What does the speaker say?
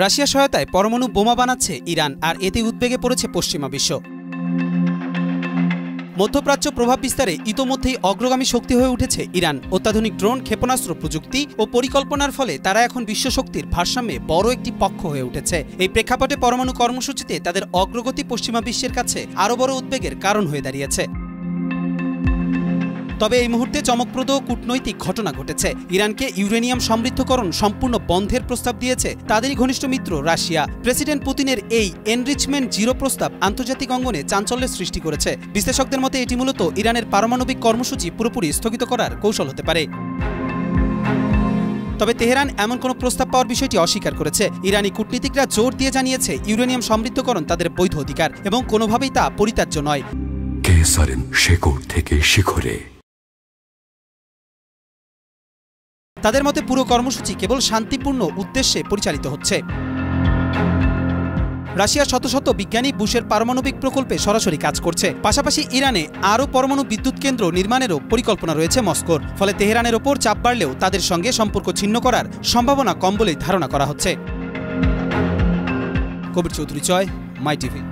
Russia সহায়তায় পরমাণু বোমা বানাচ্ছে ইরান, আর এতে উদ্বেগে পড়েছে পশ্চিমা বিশ্ব। মধ্যপ্রাচ্য প্রভাব বিস্তারে ইতোমধ্যেই অগ্রগামী শক্তি হয়ে উঠেছে ইরান। অত্যাধুনিক ড্রোন, ক্ষেপণাস্ত্র প্রযুক্তি ও পরিকল্পনার ফলে তারা এখন বিশ্বশক্তির ভারসাম্যে বড় একটি পক্ষ হয়ে উঠেছে। এই প্রেক্ষাপটে পরমাণু কর্মসূচিতে তাদের অগ্রগতি পশ্চিমা বিশ্বের কাছে আরও বড় উদ্বেগের কারণ হয়ে দাঁড়িয়েছে। তবে এই মুহূর্তে চমকপ্রদ কূটনৈতিক ঘটনা ঘটেছে। ইরানকে ইউরেনিয়াম সমৃদ্ধকরণ সম্পূর্ণ বন্ধের প্রস্তাব দিয়েছে তাদেরই ঘনিষ্ঠ মিত্র রাশিয়া। প্রেসিডেন্ট পুতিনের এই এনরিচমেন্ট জিরো প্রস্তাব আন্তর্জাতিক অঙ্গনে চাঞ্চল্যের সৃষ্টি করেছে। বিশ্লেষকদের মতে এটি মূলত ইরানের পারমাণবিক কর্মসূচি পুরোপুরি স্থগিত করার কৌশল হতে পারে। তবে তেহরান এমন কোনো প্রস্তাব পাওয়ার বিষয়টি অস্বীকার করেছে। ইরানি কূটনীতিকরা জোর দিয়ে জানিয়েছে ইউরেনিয়াম সমৃদ্ধকরণ তাদের বৈধ অধিকার এবং কোনোভাবেই তা পরিত্যাজ্য নয়। শেকড় থেকে শিখরে তাদের মতে পুরো কর্মসূচি কেবল শান্তিপূর্ণ উদ্দেশ্যে পরিচালিত হচ্ছে। রাশিয়ার শত শত বিজ্ঞানী বুশের পারমাণবিক প্রকল্পে সরাসরি কাজ করছে। পাশাপাশি ইরানে আরও পরমাণু বিদ্যুৎ কেন্দ্র নির্মাণেরও পরিকল্পনা রয়েছে মস্কোর। ফলে তেহরানের ওপর চাপ বাড়লেও তাদের সঙ্গে সম্পর্ক ছিন্ন করার সম্ভাবনা কম বলেই ধারণা করা হচ্ছে। কবির চৌধুরী, মাই টিভি।